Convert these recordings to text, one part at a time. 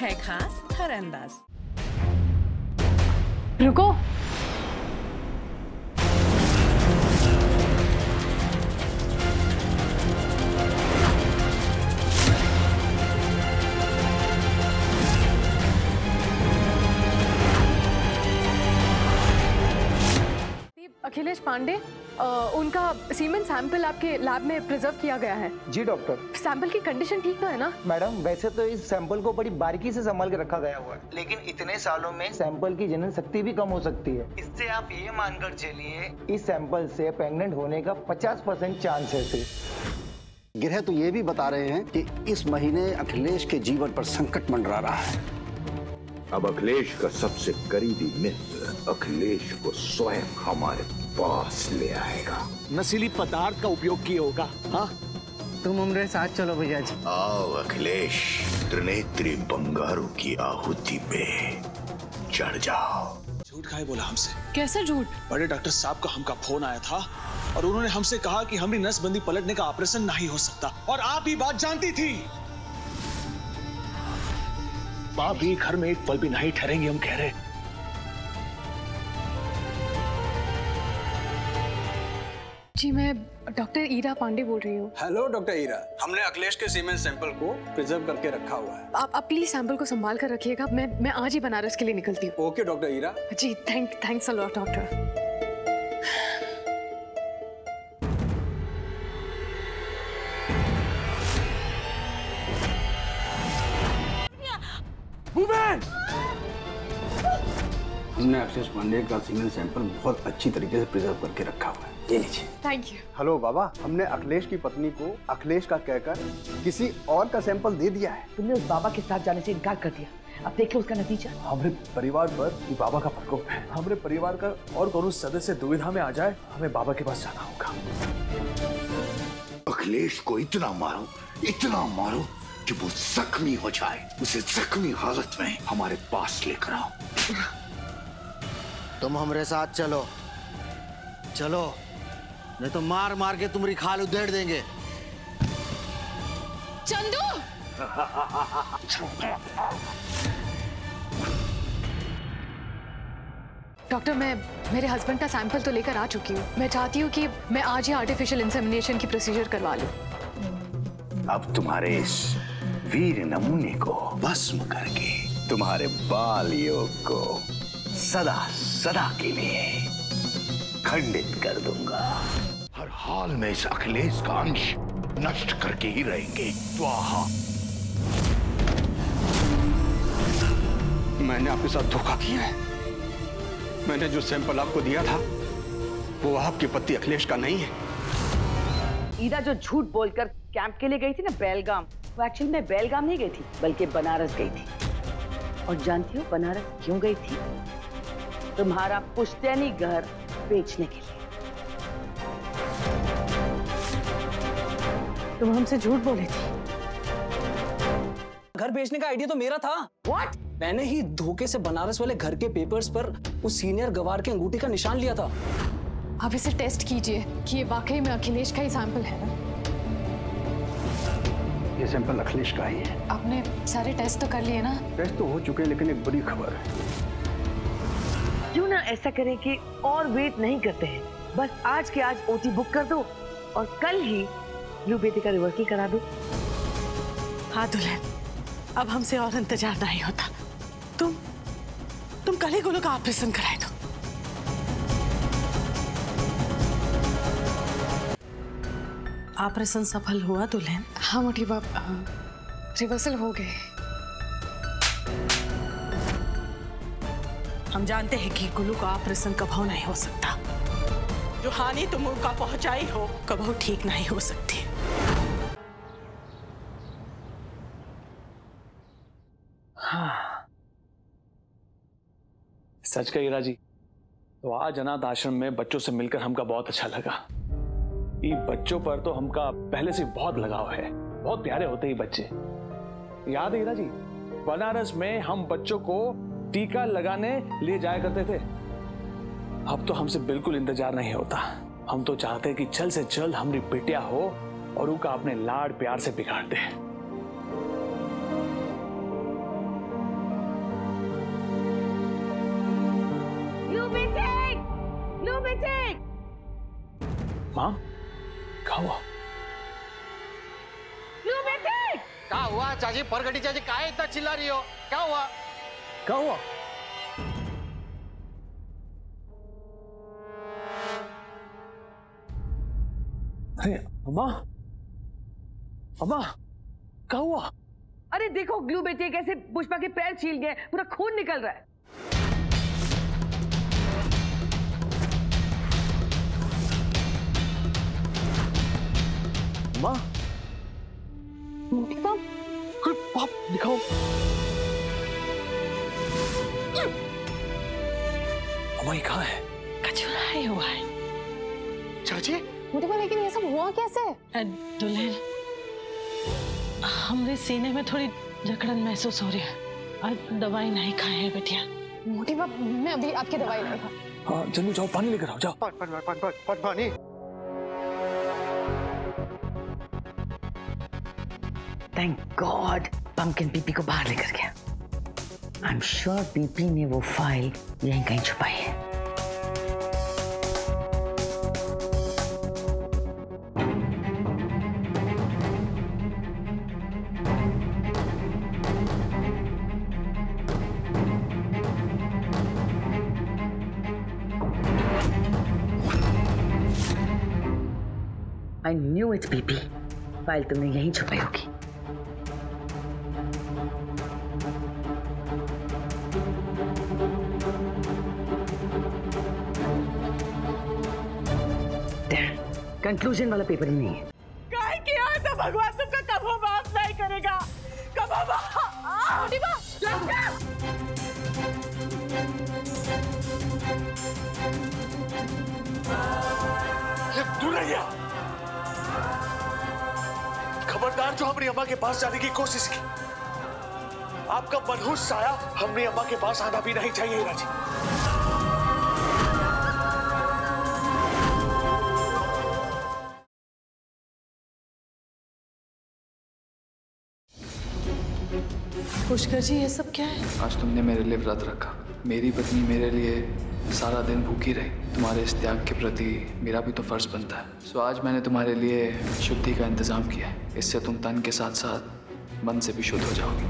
है खास हर अंदाज। रुको, अखिलेश पांडे, उनका सीमेन सैंपल आपके लैब में प्रिजर्व किया गया है। जी डॉक्टर। सैंपल की कंडीशन ठीक तो है ना? मैडम वैसे तो इस सैंपल को बड़ी बारीकी से संभाल के रखा गया हुआ है, लेकिन इतने सालों में सैंपल की जनन शक्ति भी कम हो सकती है। इससे आप ये मानकर चलिए इस सैंपल से प्रेग्नेंट होने का 50% चांस है सिर्फ। गिरह तो ये भी बता रहे हैं कि इस महीने अखिलेश के जीवन पर संकट मंडरा रहा है। अब अखिलेश का सबसे करीबी मित्र अखिलेश को स्वयं हमारे पास ले आएगा। नशीली पदार्थ का उपयोग किया होगा। हाँ, तुम हमारे साथ चलो भैया जी। आओ अखिलेश, त्रिनेत्री बंगारू की आहुति पे चढ़ जाओ। झूठ काहे बोला हमसे? कैसे झूठ? बड़े डॉक्टर साहब का हमका फोन आया था और उन्होंने हमसे कहा कि हमारी नसबंदी पलटने का ऑपरेशन नहीं हो सकता, और आप ही बात जानती थी। बाप भी घर में एक पल भी नहीं ठहरेंगे, हम कह रहे। जी मैं डॉक्टर ईरा पांडे बोल रही हूँ। हेलो डॉक्टर ईरा, हमने अखिलेश के सीमेन सैंपल को प्रिजर्व करके रखा हुआ है। आप प्लीज सैंपल को संभाल कर रखिएगा। मैं आज ही बनारस के लिए निकलती हूँ। Okay doctor Ira. Ji thanks a lot doctor. हमने अखिलेश पांडे का सीमेन सैंपल बहुत अच्छी तरीके से प्रिजर्व करके रखा हुआ है। ये लीजिए। Thank you. हेलो बाबा, हमने अखिलेश की पत्नी को अखिलेश का कहकर किसी और का सैंपल दे दिया है। तुमने उस बाबा के साथ जाने से इनकार कर दिया, अब देख लो उसका नतीजा। हमारे परिवार पर ये बाबा का प्रकोप है। हमारे परिवार का और कौन सदस्य दुविधा में आ जाए, हमें बाबा के पास जाना होगा। अखिलेश को इतना मारो कि वो जख्मी हो जाए। उसे जख्मी हालत में हमारे पास लेकर आओ। तुम हमारे साथ चलो, नहीं तो मार मार के तुम्हारी खाल उधेड़ देंगे। चंदू! डॉक्टर, मैं मेरे हस्बैंड का सैंपल तो लेकर आ चुकी हूँ। मैं चाहती हूँ कि मैं आज ही आर्टिफिशियल इंसेमिनेशन की प्रोसीजर करवा लूँ। अब तुम्हारे इस वीर नमूने को भस्म करके तुम्हारे बाल योग को सदा सदा के लिए खंडित कर दूंगा। हर हाल में इस अखिलेश का अंश नष्ट करके ही रहेंगे। स्वाहा। मैंने आपके साथ धोखा किया है। मैंने जो सैंपल आपको दिया था वो आपके पति अखिलेश का नहीं है। ईरा जो झूठ बोलकर कैंप के लिए गई थी ना बेलगाम, वो एक्चुअली में बेलगाम नहीं गई थी बल्कि बनारस गई थी। और जानती हो बनारस क्यों गई थी? तुम्हारा पुश्तैनी घर बेचने के लिए। तुम हमसे झूठ बोली थी। घर बेचने का आइडिया तो मेरा था। What? मैंने ही धोखे से बनारस वाले घर के पेपर्स पर उस सीनियर गवार के अंगूठी का निशान लिया था। आप इसे टेस्ट कीजिए कि ये वाकई में अखिलेश का ही सैंपल है ना? ये सैंपल अखिलेश का ही है। आपने सारे टेस्ट तो कर लिए ना? टेस्ट तो हो चुके हैं, लेकिन एक बड़ी खबर है। क्यों ना ऐसा करें कि और वेट नहीं करते हैं, बस आज के आज ओटी बुक कर दो और कल ही ब्लू बेटी का रिवर्सल करा दो। हाँ दुल्हन, अब हमसे और इंतजार नहीं होता। तुम कल ही गोलू का ऑपरेशन कराए दो। ऑपरेशन सफल हुआ दुल्हन? हाँ मोटी बाप, रिवर्सल हो गए। हम जानते हैं कि गोलू का ऑपरेशन कभी नहीं हो सकता। जो हानि तुम उनका पहुंचाई हो कभी ठीक नहीं हो सकती। सच का ईरा जी, तो आज अनाथ आश्रम में बच्चों से मिलकर हमका बहुत अच्छा लगा। ये बच्चों पर तो हमका पहले से बहुत लगाव है। बहुत प्यारे होते ही बच्चे। याद है ईरा जी, बनारस में हम बच्चों को टीका लगाने ले जाया करते थे। अब तो हमसे बिल्कुल इंतजार नहीं होता। हम तो चाहते हैं कि जल्द से जल्द हमारी बेटिया हो और उनका अपने लाड प्यार से बिगाड़ दे। माँ, क्या हुआ? क्या हुआ चाची? परगटी चाची काहे इतना चिल्ला रही हो? क्या हुआ? क्या हुआ? अरे अम्मा, अम्मा, क्या हुआ? अरे देखो ग्लू बेटे कैसे पुष्पा के पैर छील गए, पूरा खून निकल रहा है। अम्मा, बाप दिखाओ। अम्मा ये कहाँ है? कचुराया हुआ है। चाची मोटिबा, लेकिन ये सब हुआ कैसे? दुल्हन, हमरे सीने में थोड़ी जकड़न महसूस हो रही है। आज दवाई नहीं खाए है बेटिया। मोटिबा, मैं अभी आपकी दवाई लाई था। हाँ जल्दी जाओ, पानी लेकर आओ, जाओ। पानी। थैंक गॉड पंपकिन पीपी को बाहर लेकर गया। आई एम श्योर पीपी ने वो फाइल यहीं कहीं छुपाई है। I knew it, PP. File तुमने यहीं छुपाई होगी। कंक्लूजन वाला पेपर ही नहीं है। काय किया तो भगवान तुमका कभी माफ नहीं करेगा। कभी खबरदार जो हमने अम्मा के पास जाने की कोशिश की। आपका मनहूस साया हमने अम्मा के पास आना भी नहीं चाहिए हीरा जी। पुष्कर जी ये सब क्या है? आज तुमने मेरे लिए व्रत रखा। मेरी पत्नी मेरे लिए सारा दिन भूखी रही। तुम्हारे इस त्याग के प्रति मेरा भी तो फर्ज बनता है। सो आज मैंने तुम्हारे लिए शुद्धि का इंतजाम किया है। इससे तुम तन के साथ साथ मन से भी शुद्ध हो जाओगे।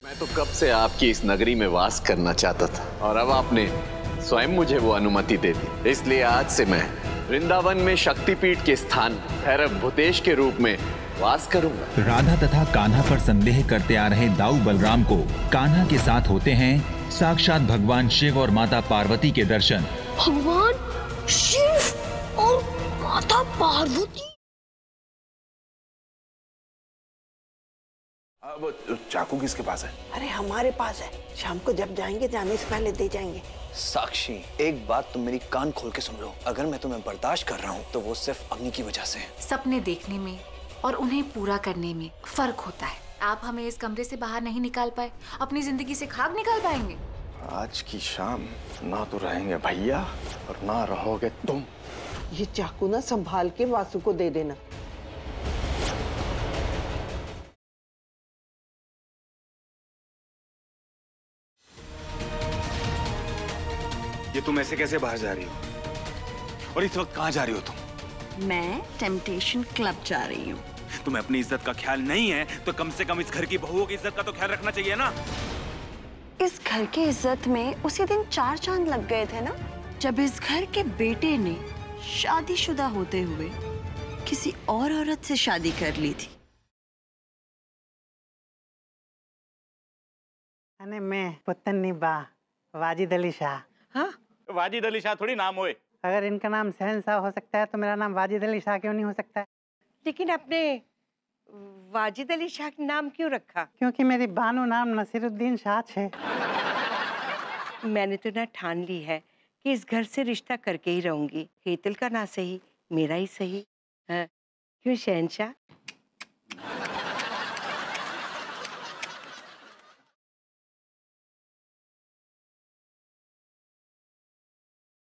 मैं तो कब से आपकी इस नगरी में वास करना चाहता था और अब आपने स्वयं मुझे वो अनुमति दे दी। इसलिए आज से मैं वृंदावन में शक्तिपीठ के स्थान भैरव भूतेश के रूप में वास करूंगा। राधा तथा कान्हा पर संदेह करते आ रहे दाऊ बलराम को कान्हा के साथ होते हैं साक्षात भगवान शिव और माता पार्वती के दर्शन। भगवान शिव और माता पार्वती। वो चाकू किसके पास है? अरे हमारे पास है। शाम को जब जाएंगे जाने से पहले दे जाएंगे। साक्षी, एक बात तुम मेरी कान खोल के सुन लो। अगर मैं तुम्हें बर्दाश्त कर रहा हूँ तो वो सिर्फ अग्नि की वजह से है। सपने देखने में और उन्हें पूरा करने में फर्क होता है। आप हमें इस कमरे से बाहर नहीं निकाल पाए, अपनी जिंदगी से खाक निकाल पाएंगे? आज की शाम ना तो रहेंगे भैया और ना रहोगे तुम। ये चाकू ना संभाल के वासु को दे देना। ये तुम ऐसे कैसे बाहर जा रही हो? और इस वक्त कहाँ जा रही हो तुम? मैं टेम्पटेशन क्लब जा रही हूँ। तुम्हें अपनी इज्जत का ख्याल नहीं है तो कम से कम इस घर की बहुओं की इज्जत का तो ख्याल रखना चाहिए ना। इस घर की इज्जत में उसी दिन 4 चांद लग गए थे ना, जब इस घर के बेटे ने शादीशुदा होते हुए किसी और औरत से शादी कर ली थी। अने मैं पुतन्नी बा वाजिद अली शाह। हाँ? वाजिद अली शाह थोड़ी नाम होए। अगर इनका नाम शहनशाह हो सकता है तो मेरा नाम वाजिद अली शाह क्यों नहीं हो सकता है? लेकिन आपने वाजिद अली शाह का नाम क्यों रखा? क्योंकि मेरी बानो नाम नसीरुद्दीन शाह है। मैंने तो ना ठान ली है कि इस घर से रिश्ता करके ही रहूंगी। हेतल का ना सही, मेरा ही सही। हाँ। क्यों शहनशाह?